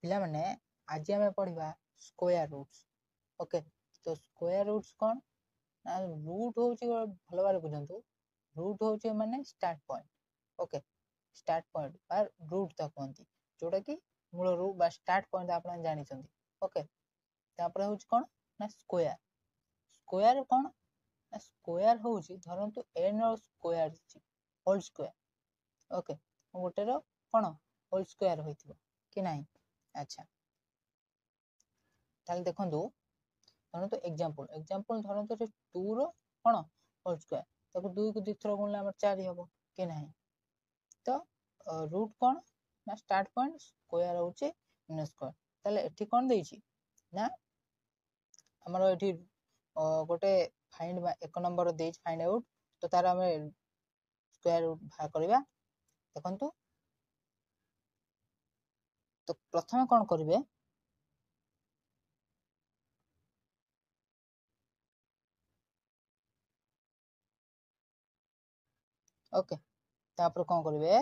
पिला माने आज आम पढ़ा स्क्वायर रूट्स। ओके तो स्क्वायर रूट्स कौन ना रूट हूँ भल भाव बुझंतु रूट हूँ माने start point. Okay start point बार रूट तो कहती जोटा कि मूल रूट बा स्टार्ट पॉइंट आप जानते। ओके तापर हूँ कौन ना स्क्वायर स्क्वायर कौन ना स्क्वायर हूँ धरतु N square whole square. Okay गोटे कौन होल स्क्वायर होइथिबो कि नहीं। अच्छा ताले देखंतु धरतु एग्जांपल एग्जांपल धरतु 2 रो कौन होल स्क्वायर ताको 2 को 2 थर गुणले हमर 4 हबो कि नहीं। तो रूट कौन ना स्टार्ट पॉइंट स्क्वायर होची एन स्क्वायर। ताले एठी कौन देइची ना हमर एठी गोटे फाइंड 1 नंबर देइच फाइंड आउट। तो तार हमें स्क्वायर रूट बाहर करबा देखंतु। तो प्रथम कौन करिवे ओके तापर कौन करिवे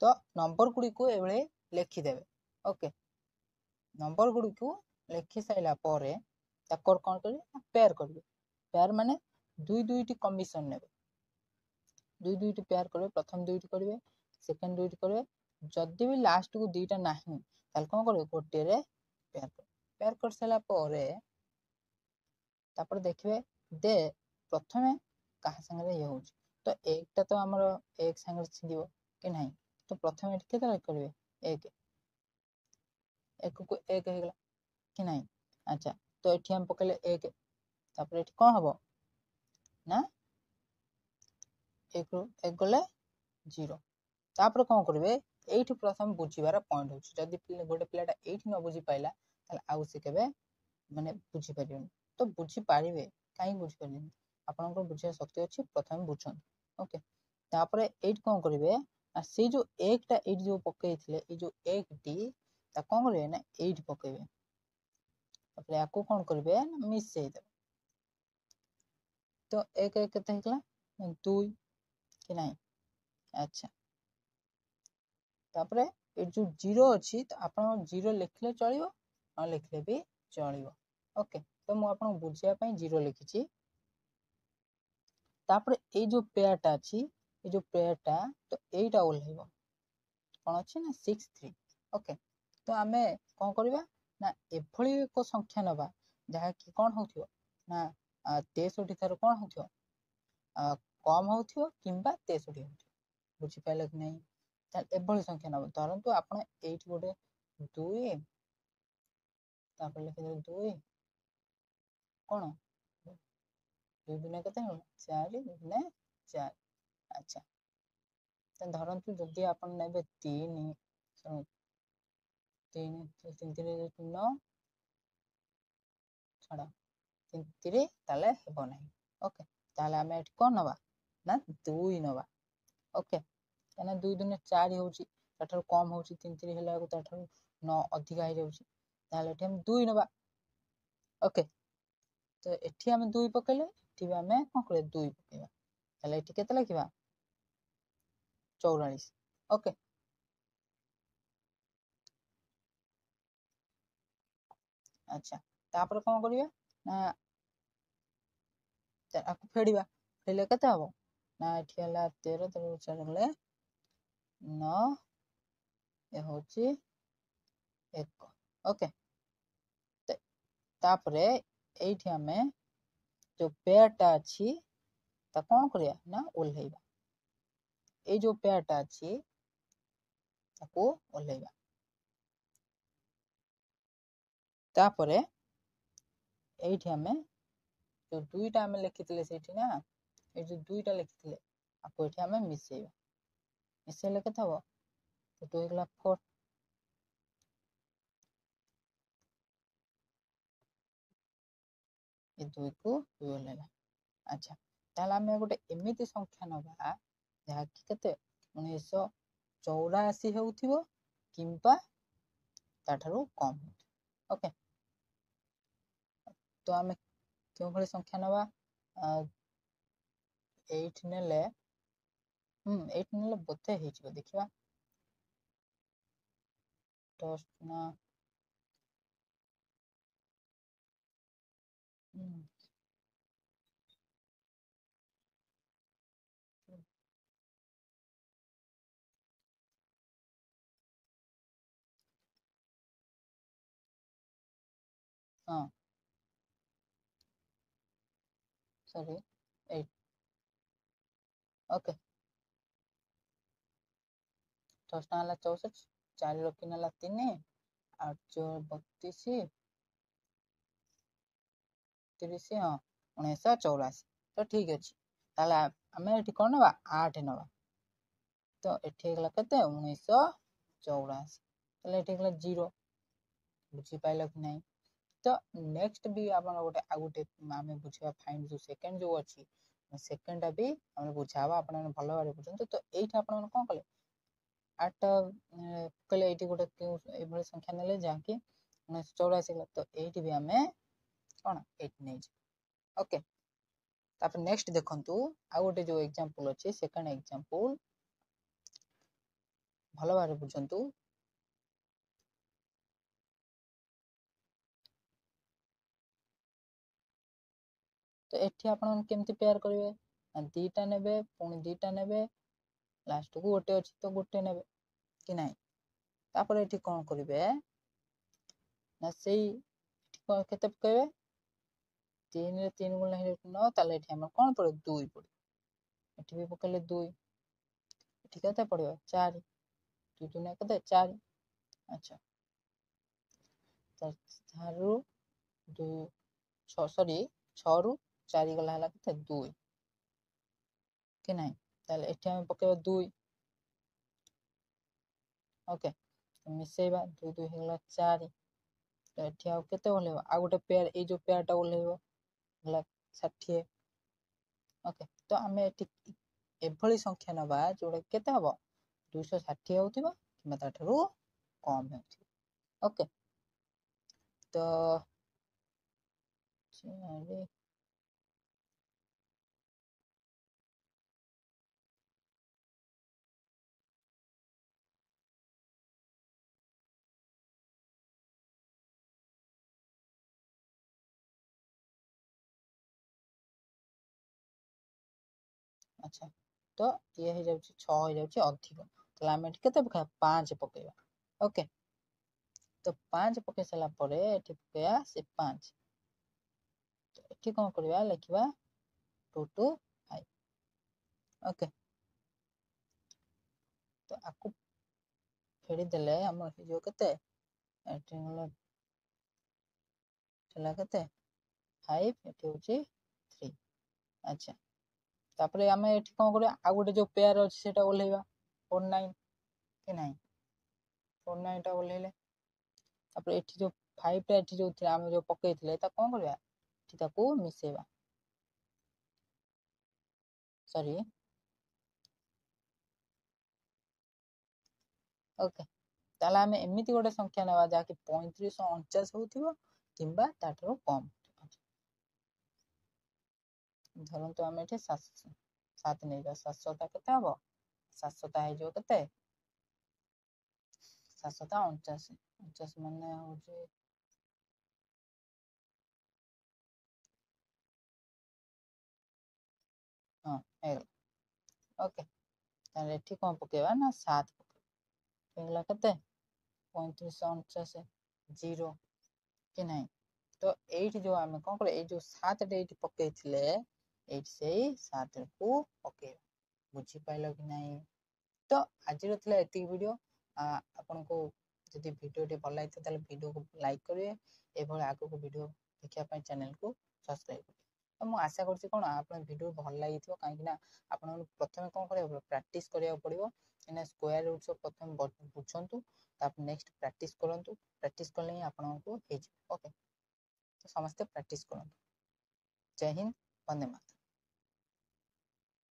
तो नंबर गुडी को एबळे लिखिदेवे। ओके नंबर गुडी को लिखि साइला परे ताकर कौन करिवे पेयर करिवे। पेयर माने दुई दुईटी कमिशन नेबे दुई दुईटी पेयर करिवे प्रथम दुईटी करिवे सेकंड दुईटी करिवे जदि भी लास्ट को दुईटा नाही ताल कौन करिवे गोटे रे पेयर कर साइला परे तापर देखिए दे प्रथमे कहा संगे ये होची तो एकटा तो हमर एक संगे छिदिबो कि नहीं। तो प्रथम एठी केते लाइक करिवे एक एक को एक हे गला कि नहीं। अच्छा तो एठी हम पकले एक तापर एठी कोन हबो ना एक एक गले 0 तापर कोन करिवे एठी प्रथम बुझिबार पॉइंट होची जदि गोटे प्लेटा एठी न बुझी पाइला ताले आउ से केबे माने बुझी परियोनी। तो बुझी पारिबे काई बुझी परियोनी आपन को बुझिया शक्ति अछि प्रथम बुझन। ओके तापर एठी कोन करिवे आ से जो एकटा एठी जो पकेइथिले ए जो एक टी ता कोन करिवे ना एठी पकेइबे तापर याको कोन करिवे ना मिसई देबे। तो एक एक केते हिकला 2 कि नहीं। अच्छा तापर ए जो 0 अछि तो आपन 0 लिखले चलिबो न लिखले भी चलिबो। ओके तो मु आपन बुझिया पई 0 लिखिछि। तापर ए जो पेयरटा अछि ए जो पेयरटा तो एटा ओल्हेबो कोन अछि ना 6 3। ओके तो आमे कोन करबा ना एभली एक संख्या नबा जहा कि कोन होथियो ना 63 थर कोन होथियो कम होथियो किंबा 63 होथियो बुझि पाइले कि नहीं। ताल एभली संख्या नबा धरंतु आपण एठी गोटे 2 तापर लिखि 2 कोन 2 दुने केते होला 4 2 दुने 4। अच्छा तो धरंतु जदि आपण नेबे 3 सुनो 3 3 3 9 छाड़ा 3 3 ताले हेबो नहीं। ओके ताले हमें एठी कोन नबा ना 2 नबा। ओके काना 2 दुने 4 होउची ताठर कम होउची 3 3 हेला को ताठर 9 अधिका हे जाउची ताले एठी हम 2 नबा। ओके तो एठी हम 2 पकेले एठी हमें कोन करे 2 पकेबा ताले एठी केते लिखिबा 44। ओके अच्छा तापर कोन करिवे ना आकु फेडिबा फेले केते हबो ना एठी हला 13 13 4 गले 9 ए होची 1। ओके तापरे एठी हमें जो पेयरटा अछि ता कोन करिया ना ओल्हेबा ए जो पेयरटा अछि ताको ओल्हेबा। तापरे एठी हमें जो दुईटा हमें लिखितले सेठी ना ए जो दुईटा लिखितले आपको एठी हमें मिसेइबा मिसेले केते हबो तो 2 गला 4 ए 2 को 2 ओल्हेला। अच्छा ताला हमें गोटे एमिति संख्या नबा जहा कि केते 1984 हेउथिबो किंबा ताठारु कम होथिबो। ओके तो हमें क्यों भली संख्या नबा 8 नेले ଏଇଠି ନେଲେ ବୋଧେ ହେଇଯିବ, ଦେଖିବା। ଟଷ୍ଟ ନା ହଁ ସରି 8 ଓକେ। 10 ଟଙ୍କା ହେଲା 64, 4 ରଖି ନେଲା 3, 8 32, 30, ହଁ 1984। ତ ଠିକ ଅଛି, ତାହେଲେ ଆମେ ଏଠି କ'ଣ ନେବା 8 ନେବା। ତ ଏଠି ହେଇଗଲା କେତେ 1984, ତାହେଲେ ଏଠି ହେଇଗଲା 0। ବୁଝିପାରିଲ କି ନାହିଁ? ତ ନେକ୍ସଟ ବି ଆପଣ ଆଉ ଗୋଟେ ଆମେ ବୁଝିବା ଫାଇଣ୍ଡ ଯୋଉ ସେକେଣ୍ଡ ଯୋଉ ଅଛି, ସେକେଣ୍ଡଟା ବି ଆମେ ବୁଝା ହବ, ଆପଣମାନେ ଭଲ ଭାବରେ ବୁଝନ୍ତୁ। ତ ଏଇଠି ଆପଣମାନେ କ'ଣ କଲେ 8 କହିଲେ ଏଇଠି ଗୋଟେ ଏଭଳି ସଂଖ୍ୟା ନେଲେ ଯାହାକି 1984 ହେଲା। ତ ଏଇଠି ବି ଆମେ କ'ଣ ଏଇଠି ନେଇଯିବା। ଓକେ, ତାପରେ ନେକ୍ସଟ ଦେଖନ୍ତୁ ଆଉ ଗୋଟେ ଯୋଉ ଏକ୍ସାମ୍ପଲ ଅଛି, ସେକେଣ୍ଡ ଏକ୍ସାମ୍ପଲ ଭଲ ଭାବରେ ବୁଝନ୍ତୁ। ତ ଏଠି ଆପଣ କେମିତି ପେୟାର କରିବେ? ନା 2ଟା ନେବେ, ପୁଣି 2ଟା ନେବେ, ଲାଷ୍ଟକୁ ଗୋଟେ ଅଛି ତ ଗୋଟେ ନେବେ କି ନାହିଁ। ତାପରେ ଏଠି କ'ଣ କରିବେ ନା ସେଇ କେତେ ପକେଇବେ, 3ରେ 3 ଗୁଣିଲେ ହେଇଯାଉଛି 9, ତାହେଲେ ଏଠି ଆମର କ'ଣ ପଡ଼ିବ 2 ପଡ଼ିବ। ଏଠି ବି ପକେଇଲେ 2, ଏଠି କେତେ ପଡ଼ିବ 4, 2 2 କେତେ 4। ଆଚ୍ଛା, 4ରୁ 2 6 ସରି 6ରୁ 4 ଗଲା ହେଲା କେତେ 2 କି ନାହିଁ। ତାହେଲେ ଏଠି ଆମେ ପକେଇବା 2। ଓକେ, ମିଶେଇବା 2 2 ହେଇଗଲା 4। ତ ଏଠି ଆଉ କେତେ ଓହ୍ଲେଇବ, ଆଉ ଗୋଟେ ପେୟାର, ଏଇ ଯୋଉ ପେୟାରଟା ଓହ୍ଲେଇବ ହେଲା 60। ଓକେ, ତ ଆମେ ଏଠି ଏଭଳି ସଂଖ୍ୟା ନେବା ଯୋଉଟା କେତେ ହବ 260 ହେଉଥିବ କିମ୍ବା ତାଠାରୁ କମ୍ ହେଉଥିବ। ଓକେ, ତ 4 ଆଚ୍ଛା, ତ ଇଏ ହେଇଯାଉଛି 6 ହେଇଯାଉଛି ଅଧିକ, ତାହେଲେ ଆମେ ଏଠି କେତେ ପକେଇବା 5 ପକେଇବା। ଓକେ, ତ 5 ପକେଇ ସାରିଲା ପରେ ଏଠି ପକେଇବା ସେ 5। ଏଠି କ'ଣ କରିବା ଲେଖିବା 2 2 5। ଓକେ, ତ ଆକୁ ଫେରିଦେଲେ ଆମର ହେଇଯିବ କେତେ, ଏଠି ଥିଲା କେତେ 5, ଏଠି ହେଉଛି 3। ଆଚ୍ଛା, ତାପରେ ଆମେ ଏଠି କ'ଣ କରିବା, ଆଉ ଗୋଟେ ଯୋଉ ପେୟାର ଅଛି ସେଟା ଓହ୍ଲେଇବା 4 9 କି ନାହିଁ। 4 9ଟା ଓହ୍ଲେଇଲେ ତାପରେ ଏଠି ଯୋଉ 5ଟା ଏଠି ଯୋଉ ଥିଲା ଆମେ ଯୋଉ ପକେଇଥିଲେ ତା କ'ଣ କରିବା, ଏଠି ତାକୁ ମିଶେଇବା। ସରି ଓକେ, ତାହେଲେ ଆମେ ଏମିତି ଗୋଟେ ସଂଖ୍ୟା ନେବା ଯାହାକି 3549 ହଉଥିବ କିମ୍ବା ତାଠାରୁ କମ୍। ଧରନ୍ତୁ ଆମେ ଏଠି 7 ନେଇବା, 700ଟା କେତେ ହବ, 700ଟା ହେଇଯିବ କେତେ 749, 49 ମାନେ ହଉଛି ହଁ ହେଇଗଲା। ଓକେ, ତାହେଲେ ଏଠି କ'ଣ ପକେଇବା ନା 7 ପକେଇବା, ହେଇଗଲା କେତେ 3549 0 କି ନାହିଁ। ତ ଏଇଠି ଯୋଉ ଆମେ କ'ଣ କରିବା, ଏଇ ଯୋଉ 7ଟା ଏଇଠି ପକେଇଥିଲେ ଏଇଠି ସେଇ 7କୁ ପକେଇବା। ବୁଝିପାରିଲ କି ନାହିଁ? ତ ଆଜିର ଥିଲା ଏତିକି ଭିଡ଼ିଓ। ଆପଣଙ୍କୁ ଯଦି ଭିଡ଼ିଓଟି ଭଲ ଲାଗିଥାଏ ତାହେଲେ ଭିଡ଼ିଓକୁ ଲାଇକ୍ କରିବେ, ଏଭଳି ଆଗକୁ ଭିଡ଼ିଓ ଦେଖିବା ପାଇଁ ଚ୍ୟାନେଲକୁ ସବସ୍କ୍ରାଇବ୍ କରିବେ। ତ ମୁଁ ଆଶା କରୁଛି କ'ଣ ଆପଣଙ୍କ ଭିଡ଼ିଓ ଭଲ ଲାଗିଥିବ, କାହିଁକି ନା ଆପଣଙ୍କୁ ପ୍ରଥମେ କ'ଣ କରିବାକୁ ପଡ଼ିବ, ପ୍ରାକ୍ଟିସ୍ କରିବାକୁ ପଡ଼ିବ। କାହିଁକିନା ସ୍କୋୟାର ରୁଟ୍ସ ପ୍ରଥମେ ବୁଝନ୍ତୁ, ତାପରେ ନେକ୍ସଟ ପ୍ରାକ୍ଟିସ୍ କରନ୍ତୁ। ପ୍ରାକ୍ଟିସ୍ କଲେ ହିଁ ଆପଣଙ୍କୁ ହେଇଯିବ। ଓକେ, ତ ସମସ୍ତେ ପ୍ରାକ୍ଟିସ୍ କରନ୍ତୁ। ଜୟ ହିନ୍ଦ, ବନ୍ଦେ ମାତରମ୍।